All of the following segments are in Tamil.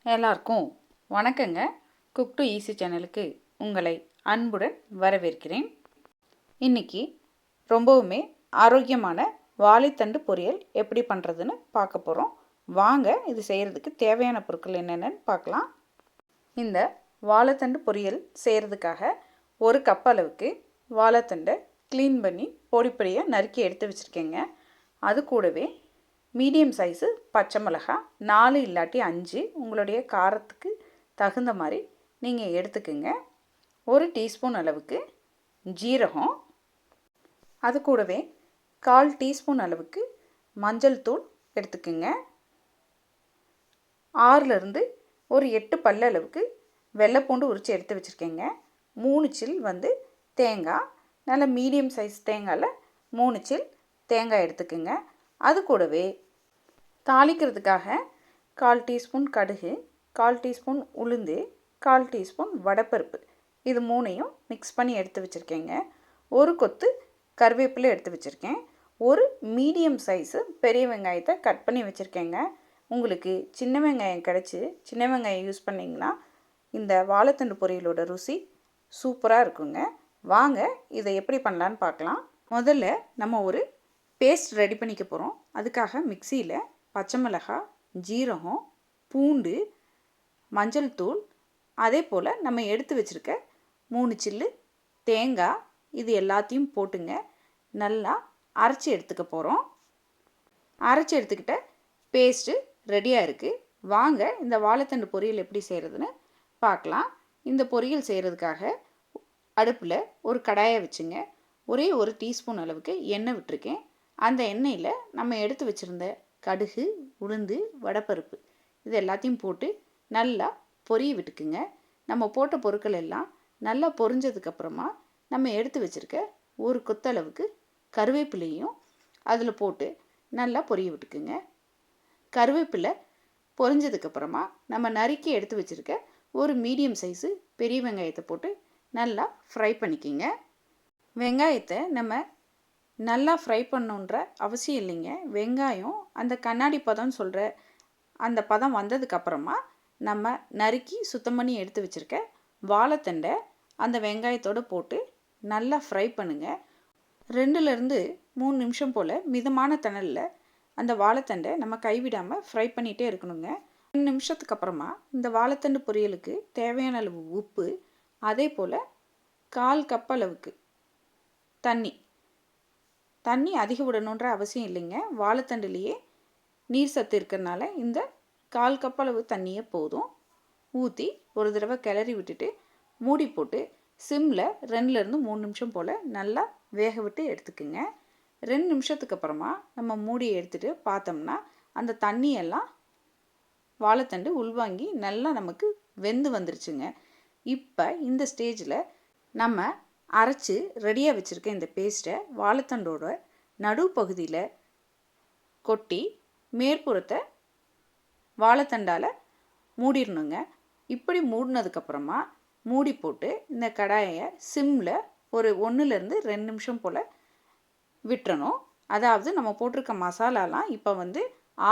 எல்லாருக்கும் வணக்கங்க. குக் டு ஈஸி சேனலுக்கு உங்களை அன்புடன் வரவேற்கிறேன். இன்றைக்கி ரொம்பவுமே ஆரோக்கியமான வாழைத்தண்டு பொரியல் எப்படி பண்ணுறதுன்னு பார்க்க போகிறோம். வாங்க இது செய்கிறதுக்கு தேவையான பொருட்கள் என்னென்னு பார்க்கலாம். இந்த வாழைத்தண்டு பொரியல் செய்கிறதுக்காக 1 கப் அளவுக்கு வாழைத்தண்டை க்ளீன் பண்ணி பொடிப்பொடியாக நறுக்கி எடுத்து வச்சுருக்கேங்க. அது கூடவே மீடியம் சைஸு பச்சை மிளகாய் 4 இல்லாட்டி 5 உங்களுடைய காரத்துக்கு தகுந்த மாதிரி நீங்கள் எடுத்துக்குங்க. 1 டீஸ்பூன் அளவுக்கு ஜீரகம், அது கூடவே 1/4 டீஸ்பூன் அளவுக்கு மஞ்சள் தூள் எடுத்துக்குங்க. 6லேருந்து ஒரு 8 பல் அளவுக்கு வெள்ளைப்பூண்டு உரித்து எடுத்து வச்சுருக்கேங்க. 3 சில் தேங்காய், நல்ல மீடியம் சைஸ் தேங்காயில் 3 சில் தேங்காய் எடுத்துக்குங்க. அது கூடவே தாளிக்கிறதுக்காக 1/4 டீஸ்பூன் கடுகு, 1/4 டீஸ்பூன் உளுந்து, 1/4 டீஸ்பூன் வடப்பருப்பு, இது 3ஐயும் மிக்ஸ் பண்ணி எடுத்து வச்சுருக்கேங்க. 1 கொத்து கருவேப்பிலை எடுத்து வச்சுருக்கேன். 1 மீடியம் சைஸு பெரிய வெங்காயத்தை கட் பண்ணி வச்சுருக்கேங்க. உங்களுக்கு சின்ன வெங்காயம் கிடச்சி சின்ன வெங்காயம் யூஸ் பண்ணிங்கன்னா இந்த வாழைத்தண்டு பொரியலோட ருசி சூப்பராக இருக்குங்க. வாங்க இதை எப்படி பண்ணலான்னு பார்க்கலாம். முதல்ல நம்ம ஒரு பேஸ்ட் ரெடி பண்ணிக்க போகிறோம். அதுக்காக மிக்சியில் பச்சை மிளகாய், ஜீரகம், பூண்டு, மஞ்சள் தூள், அதே போல் நம்ம எடுத்து வச்சுருக்க 3 சில்லு தேங்காய், இது எல்லாத்தையும் போட்டுங்க நல்லா அரைச்சி எடுத்துக்க போகிறோம். அரைச்சி எடுத்துக்கிட்ட பேஸ்ட்டு ரெடியாக இருக்குது. வாங்க இந்த வாழைத்தண்டு பொரியல் எப்படி செய்கிறதுன்னு பார்க்கலாம். இந்த பொரியல் செய்கிறதுக்காக அடுப்பில் ஒரு கடாயை வச்சுங்க. ஒரே 1 டீஸ்பூன் அளவுக்கு எண்ணெய் விட்டுருக்கேன். அந்த எண்ணெயில் நம்ம எடுத்து வச்சுருந்த கடுகு, உளுந்து, வடப்பருப்பு இது எல்லாத்தையும் போட்டு நல்லா பொரிய விட்டுக்குங்க. நம்ம போட்ட பொருட்கள் எல்லாம் நல்லா பொரிஞ்சதுக்கப்புறமா நம்ம எடுத்து வச்சுருக்க 1 கொத்தளவுக்கு கருவேப்பிலையும் அதில் போட்டு நல்லா பொரிய விட்டுக்குங்க. கருவேப்பிலை பொரிஞ்சதுக்கப்புறமா நம்ம நறுக்கி எடுத்து வச்சுருக்க ஒரு மீடியம் சைஸு பெரிய வெங்காயத்தை போட்டு நல்லா ஃப்ரை பண்ணிக்கிங்க. வெங்காயத்தை நம்ம நல்லா ஃப்ரை பண்ணணுன்ற அவசியம் இல்லைங்க. வெங்காயம் அந்த கண்ணாடி பதம்னு சொல்கிற அந்த பதம் வந்ததுக்கப்புறமா நம்ம நறுக்கி சுத்தம் பண்ணி எடுத்து வச்சுருக்க வாழைத்தண்டை அந்த வெங்காயத்தோடு போட்டு நல்லா ஃப்ரை பண்ணுங்கள். 2லேருந்து 3 நிமிஷம் போல் மிதமான தணலில் அந்த வாழைத்தண்டை நம்ம கைவிடாமல் ஃப்ரை பண்ணிகிட்டே இருக்கணுங்க. 2 நிமிஷத்துக்கு அப்புறமா இந்த வாழைத்தண்டு பொரியலுக்கு தேவையான அளவு உப்பு, அதே போல் 1/4 கப் அளவுக்கு தண்ணி அதிகம் விடணுன்ற அவசியம் இல்லைங்க. வாழைத்தண்டுலேயே நீர் சத்து இருக்கிறதுனால இந்த 1/4 கப் அளவு தண்ணியே போதும். ஊற்றி ஒரு தடவை கிளறி விட்டுட்டு மூடி போட்டு சிம்மில் 2லேருந்து 3 நிமிஷம் போல் நல்லா வேக விட்டு எடுத்துக்குங்க. 2 நிமிஷத்துக்கு அப்புறமா நம்ம மூடியை எடுத்துகிட்டு பார்த்தோம்னா அந்த தண்ணியெல்லாம் வாழைத்தண்டு உள்வாங்கி நல்லா நமக்கு வெந்து வந்துருச்சுங்க. இப்போ இந்த ஸ்டேஜில் நம்ம அரைச்சி ரெடியாக வச்சுருக்க இந்த பேஸ்ட்டை வாழைத்தண்டோட நடுப்பகுதியில் கொட்டி மேற்புறத்தை வாழைத்தண்டால் மூடிடணுங்க. இப்படி மூடினதுக்கப்புறமா மூடி போட்டு இந்த கடாயை சிம்மில் ஒரு 1லேருந்து 2 நிமிஷம் போல் விட்டுறணும். அதாவது நம்ம போட்டிருக்க மசாலாலாம் இப்போ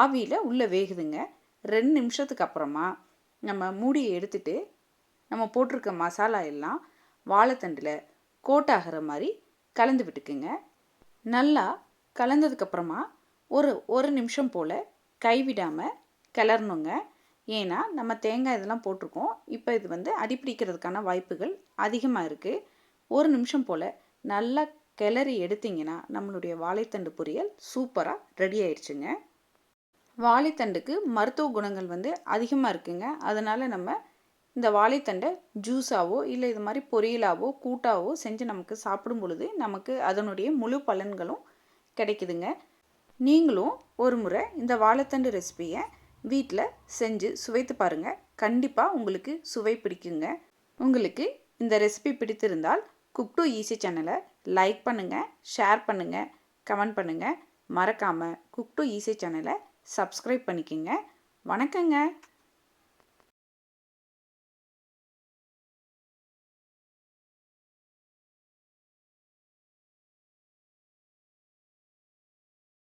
ஆவியில் உள்ளே வேகுதுங்க. 2 நிமிஷத்துக்கு அப்புறமா நம்ம மூடியை எடுத்துட்டு நம்ம போட்டிருக்க மசாலா எல்லாம் வாழைத்தண்டில் கோட்டாகிற மாதிரி கலந்து விட்டுக்குங்க. நல்லா கலந்ததுக்கப்புறமா ஒரு நிமிஷம் போல் கைவிடாமல் கிளறணுங்க. ஏன்னா நம்ம தேங்காய் இதெல்லாம் போட்டிருக்கோம். இப்போ இது அடிப்பிடிக்கிறதுக்கான வாய்ப்புகள் அதிகமாக இருக்குது. 1 நிமிஷம் போல் நல்லா கிளறி எடுத்திங்கன்னா நம்மளுடைய வாழைத்தண்டு பொரியல் சூப்பராக ரெடி ஆயிடுச்சுங்க. வாழைத்தண்டுக்கு மருத்துவ குணங்கள் அதிகமாக இருக்குங்க. அதனால் நம்ம இந்த வாழைத்தண்டை ஜூஸாவோ இல்லை இது மாதிரி பொரியலாவோ கூட்டாவோ செஞ்சு நமக்கு சாப்பிடும் பொழுது நமக்கு அதனுடைய முழு பலன்களும் கிடைக்குதுங்க. நீங்களும் ஒரு முறை இந்த வாழைத்தண்டு ரெசிபியை வீட்டில் செஞ்சு சுவைத்து பாருங்கள். கண்டிப்பாக உங்களுக்கு சுவை பிடிக்குங்க. உங்களுக்கு இந்த ரெசிபி பிடித்திருந்தால் குக் டு ஈஸி சேனலை லைக் பண்ணுங்கள், ஷேர் பண்ணுங்கள், கமெண்ட் பண்ணுங்கள். மறக்காமல் குக் டு ஈஸி சேனலை சப்ஸ்கிரைப் பண்ணிக்கோங்க. வணக்கங்க.